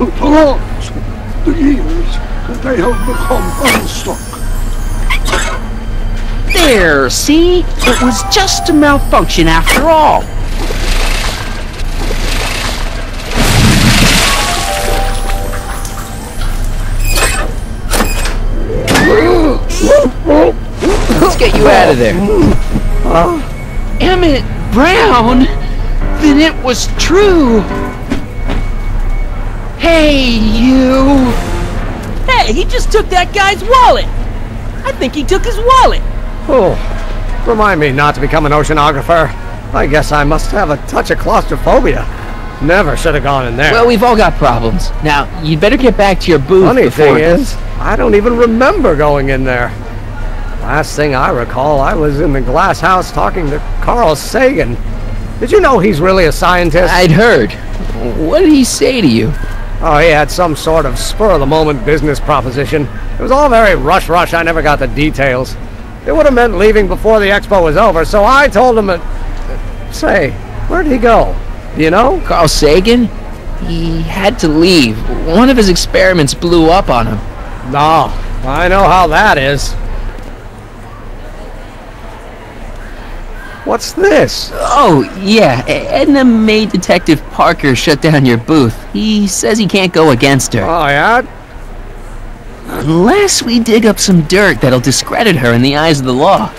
to dance. The years they have become unstuck. There, see? It was just a malfunction after all. Let's get you out of there. Emmett Brown? Then it was true. Hey, you. Hey, he just took that guy's wallet. I think he took his wallet. Oh, remind me not to become an oceanographer. I guess I must have a touch of claustrophobia. Never should have gone in there. Well, we've all got problems. Now, you'd better get back to your booth. Funny thing is, I don't even remember going in there. Last thing I recall, I was in the glass house talking to Carl Sagan. Did you know he's really a scientist? I'd heard. What did he say to you? Oh, he had some sort of spur-of-the-moment business proposition. It was all very rush. I never got the details. It would have meant leaving before the expo was over, so I told him that... Say, where'd he go? Do you know? Carl Sagan? He had to leave. One of his experiments blew up on him. No, I know how that is. What's this? Oh, yeah. Edna made Detective Parker shut down your booth. He says he can't go against her. Oh, yeah? Unless we dig up some dirt that'll discredit her in the eyes of the law.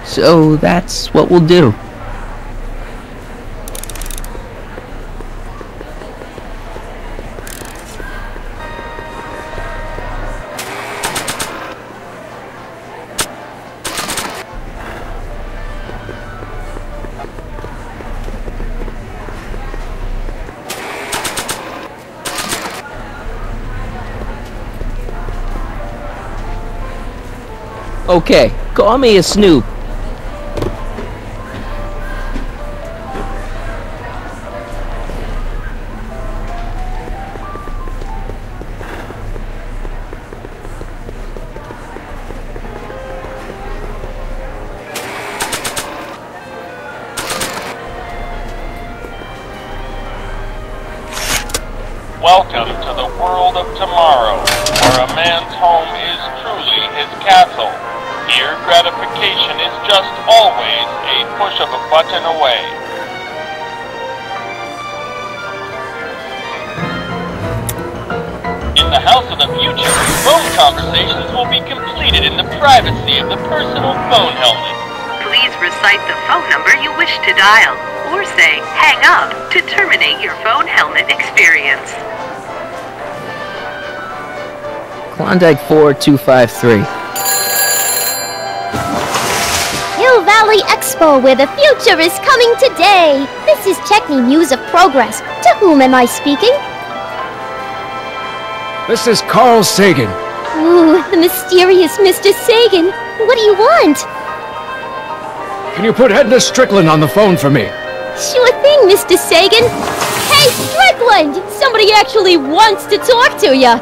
So that's what we'll do. Okay, call me a snoop. Welcome to the world of tomorrow, where a man's home is truly his castle. Here, gratification is just always a push of a button away. In the house of the future, phone conversations will be completed in the privacy of the personal phone helmet. Please recite the phone number you wish to dial, or say hang up to terminate your phone helmet experience. Klondike 4253. Hill Valley Expo, where the future is coming today. This is Checkney News of Progress. To whom am I speaking? This is Carl Sagan. Ooh, the mysterious Mr. Sagan. What do you want? Can you put Edna Strickland on the phone for me? Sure thing, Mr. Sagan. Hey, Strickland! Somebody actually wants to talk to you.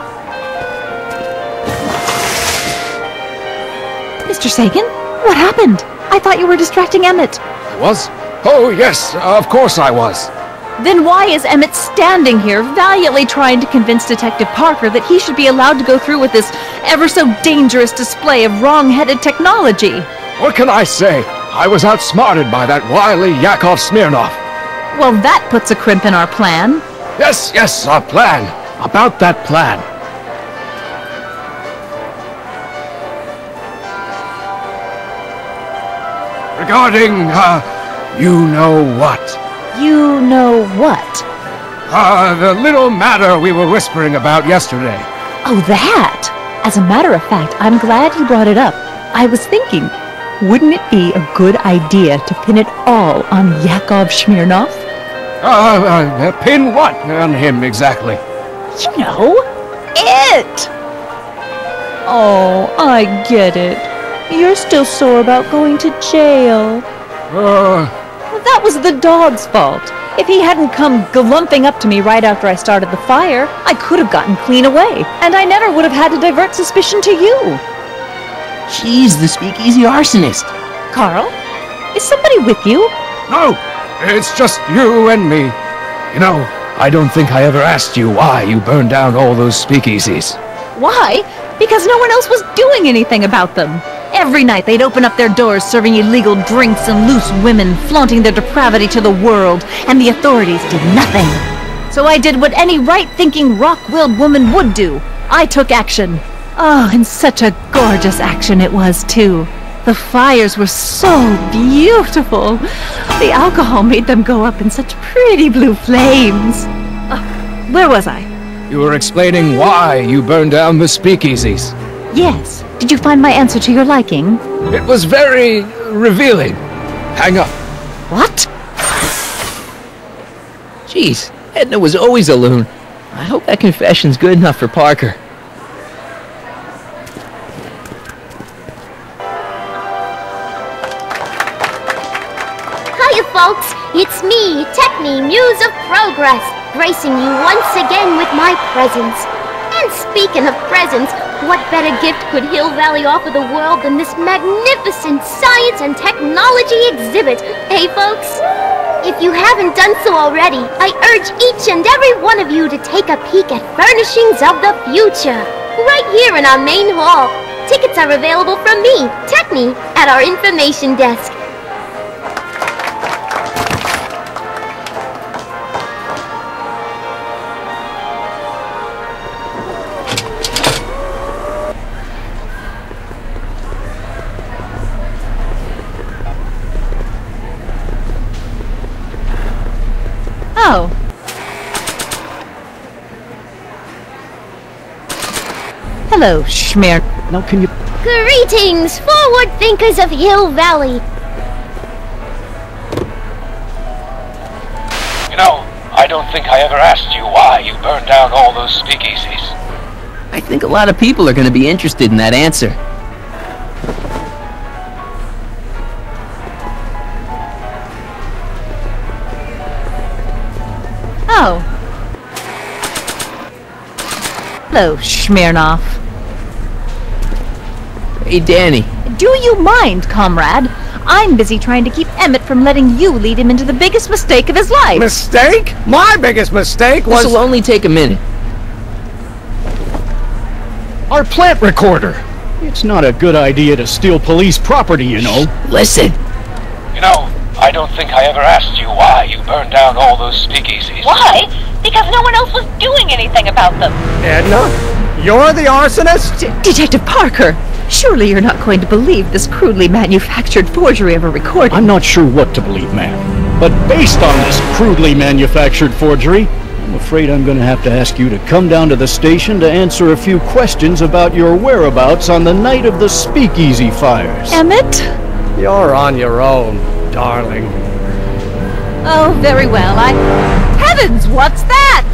Mr. Sagan? What happened? I thought you were distracting Emmett. I was? Oh, yes, of course I was. Then why is Emmett standing here, valiantly trying to convince Detective Parker that he should be allowed to go through with this ever so dangerous display of wrong-headed technology? What can I say? I was outsmarted by that wily Yakov Smirnov. Well, that puts a crimp in our plan. Yes, our plan. About that plan. Regarding, you know what? You know what? The little matter we were whispering about yesterday. Oh, that! As a matter of fact, I'm glad you brought it up. I was thinking, wouldn't it be a good idea to pin it all on Yakov Smirnov? Pin what on him exactly? You know, it! Oh, I get it. You're still sore about going to jail. That was the dog's fault. If he hadn't come glumping up to me right after I started the fire, I could have gotten clean away, and I never would have had to divert suspicion to you. She's the speakeasy arsonist. Carl, is somebody with you? No, it's just you and me. You know, I don't think I ever asked you why you burned down all those speakeasies. Why? Because no one else was doing anything about them. Every night they'd open up their doors serving illegal drinks and loose women, flaunting their depravity to the world, and the authorities did nothing. So I did what any right-thinking, rock-willed woman would do. I took action. Oh, and such a gorgeous action it was, too. The fires were so beautiful. The alcohol made them go up in such pretty blue flames. Where was I? You were explaining why you burned down the speakeasies. Yes. Did you find my answer to your liking? It was very revealing. Hang up. What? Jeez, Edna was always a loon. I hope that confession's good enough for Parker. Hiya, folks. It's me, Techni, Muse of Progress, gracing you once again with my presence. And speaking of presents, what better gift could Hill Valley offer the world than this magnificent science and technology exhibit, hey folks? If you haven't done so already, I urge each and every one of you to take a peek at Furnishings of the Future, right here in our main hall. Tickets are available from me, Techni, at our information desk. Oh. Hello, Schmear. Now can you... Greetings, forward thinkers of Hill Valley. You know, I don't think I ever asked you why you burned down all those speakeasies. I think a lot of people are going to be interested in that answer. Oh. Hello, Smirnoff. Hey, Danny. Do you mind, comrade? I'm busy trying to keep Emmett from letting you lead him into the biggest mistake of his life. Mistake? My biggest mistake was... This'll only take a minute. Our plant recorder. It's not a good idea to steal police property, you know. Listen. You know, I don't think I ever asked you why you burned down all those speakeasies. Why? Because no one else was doing anything about them. Edna? You're the arsonist? Detective Parker, surely you're not going to believe this crudely manufactured forgery of a recording. I'm not sure what to believe, ma'am. But based on this crudely manufactured forgery, I'm afraid I'm going to have to ask you to come down to the station to answer a few questions about your whereabouts on the night of the speakeasy fires. Emmett? You're on your own, darling. Oh, very well. Heavens, what's that?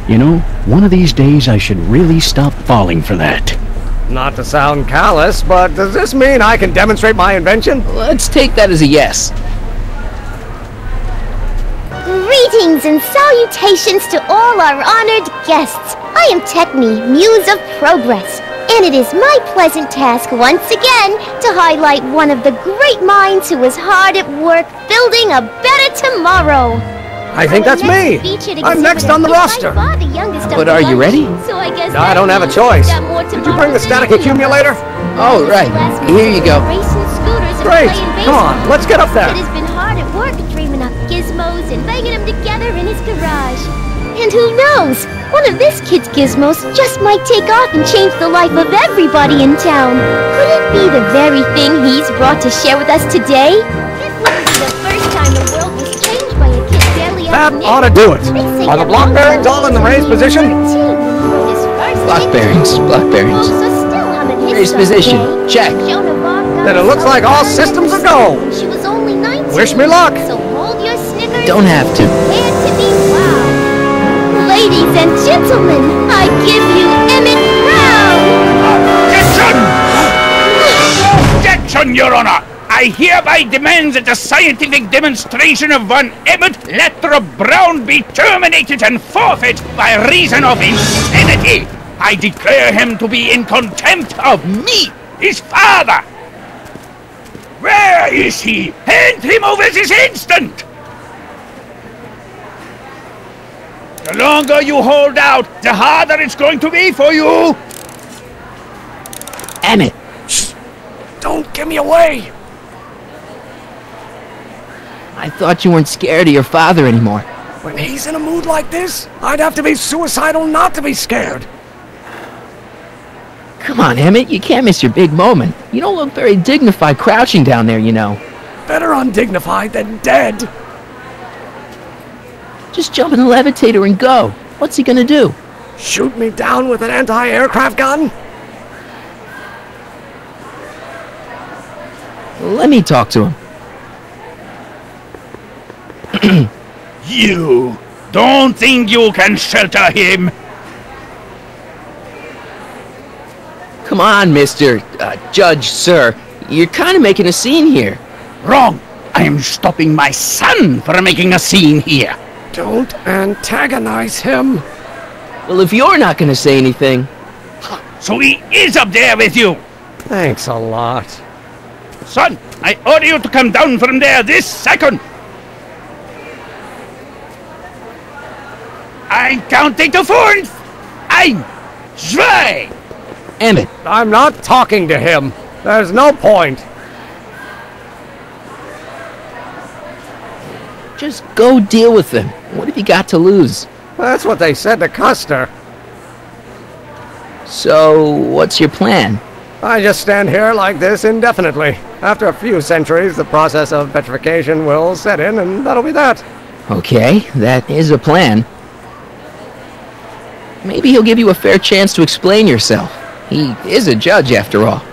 You know, one of these days I should really stop falling for that. Not to sound callous, but does this mean I can demonstrate my invention? Let's take that as a yes. Greetings and salutations to all our honored guests. I am Techni, Muse of Progress, and it is my pleasant task once again to highlight one of the great minds who is hard at work building a better tomorrow. I think that's me. I'm next on the roster. But are you ready? So I guess I don't have a choice. Did you bring the static accumulator? Oh, right. Here you go. Great. Come on, let's get up there. It has been hard at work dreaming up gizmos and banging them together in his garage. And who knows? One of this kid's gizmos just might take off and change the life of everybody in town. Could it be the very thing he's brought to share with us today? This wouldn't be the first time the world was changed by a kid barely That ought to do it. Are the block bearings all in the raised position? Block bearings, block bearings. Raised position, check. Then it looks like all systems are go. She was only 19. Wish me luck. So hold your Snickers. Don't have to. Prepare to be wowed. Ladies and gentlemen, I give you Emmett Brown. Objection, Your Honor! I hereby demand that the scientific demonstration of one Emmett Lathrop Brown be terminated and forfeit by reason of insanity. I declare him to be in contempt of me, his father. Where is he? Hand him over this instant! The longer you hold out, the harder it's going to be for you! Emmett! Shh! Don't give me away! I thought you weren't scared of your father anymore. When he's in a mood like this, I'd have to be suicidal not to be scared. Come on, Emmett, you can't miss your big moment. You don't look very dignified crouching down there, you know. Better undignified than dead. Just jump in the levitator and go. What's he gonna do? Shoot me down with an anti-aircraft gun? Let me talk to him. You don't think you can shelter him? Come on, Mr. Judge, sir. You're kind of making a scene here. Wrong! I am stopping my son from making a scene here. Don't antagonize him. Well, if you're not gonna say anything... So he is up there with you! Thanks a lot. Son, I order you to come down from there this second! I'm counting to 4 and... 1, 2! Emmett! I'm not talking to him. There's no point. Just go deal with them. What have you got to lose? That's what they said to Custer. So, what's your plan? I just stand here like this indefinitely. After a few centuries, the process of petrification will set in, and that'll be that. Okay, that is a plan. Maybe he'll give you a fair chance to explain yourself. He is a judge, after all.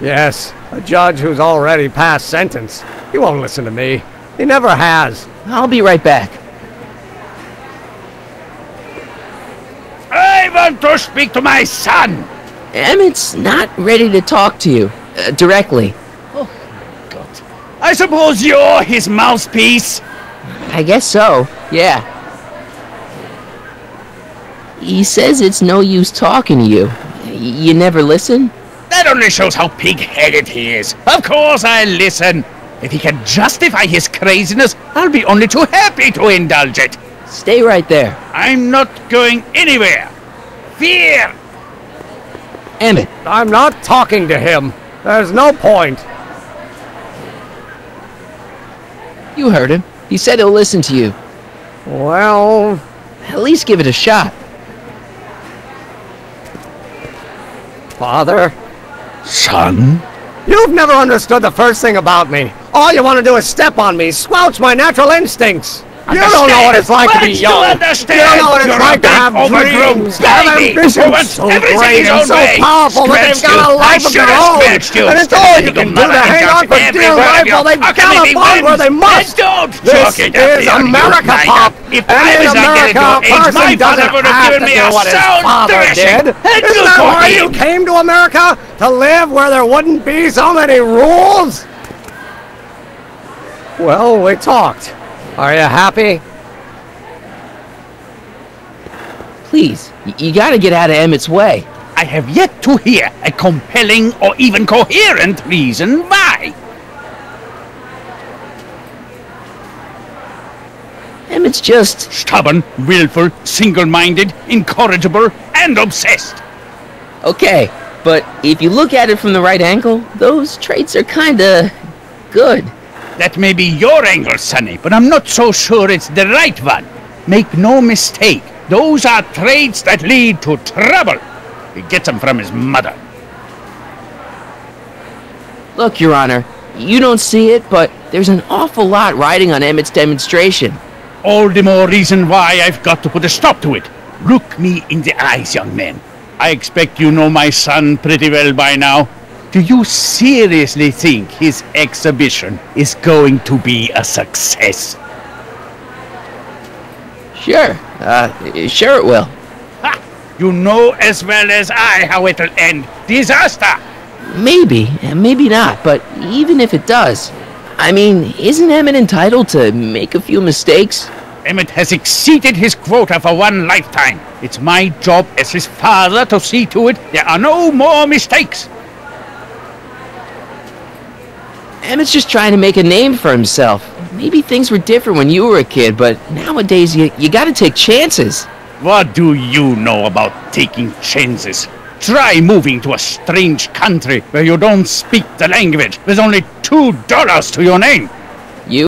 Yes, a judge who's already passed sentence. He won't listen to me. He never has. I'll be right back. I want to speak to my son! Emmett's not ready to talk to you, directly. Oh, God. I suppose you're his mouthpiece? I guess so, yeah. He says it's no use talking to you. You never listen? That only shows how pig-headed he is. Of course I listen. If he can justify his craziness, I'll be only too happy to indulge it. Stay right there. I'm not going anywhere. Fear! Emmett. I'm not talking to him. There's no point. You heard him. He said he'll listen to you. Well... At least give it a shot. Father? Son? You've never understood the first thing about me. All you want to do is step on me, squelch my natural instincts. You don't know what it's like to be young. You don't know what it's like to have dreams, to have ambitions so great and so powerful that they've got a life of their own. And it's all you can do to hang on for dear life while they've galloped where they must. This is America, Pop. And in America, a person doesn't have to do what his father did. Isn't that why you came to America? To live where there wouldn't be so many rules? Well, we talked. Are you happy? Please, you gotta get out of Emmett's way. I have yet to hear a compelling or even coherent reason why. Emmett's just... stubborn, willful, single-minded, incorrigible, and obsessed. Okay, but if you look at it from the right angle, those traits are kinda... good. That may be your angle, Sonny, but I'm not so sure it's the right one. Make no mistake, those are traits that lead to trouble. He gets them from his mother. Look, Your Honor, you don't see it, but there's an awful lot riding on Emmett's demonstration. All the more reason why I've got to put a stop to it. Look me in the eyes, young man. I expect you know my son pretty well by now. Do you seriously think his exhibition is going to be a success? Sure. Sure it will. Ha! You know as well as I how it'll end. Disaster! Maybe, and maybe not, but even if it does, I mean, isn't Emmett entitled to make a few mistakes? Emmett has exceeded his quota for one lifetime. It's my job as his father to see to it there are no more mistakes. Emmett's just trying to make a name for himself. maybe things were different when you were a kid, but nowadays you gotta take chances. What do you know about taking chances? Try moving to a strange country where you don't speak the language with only $2 to your name.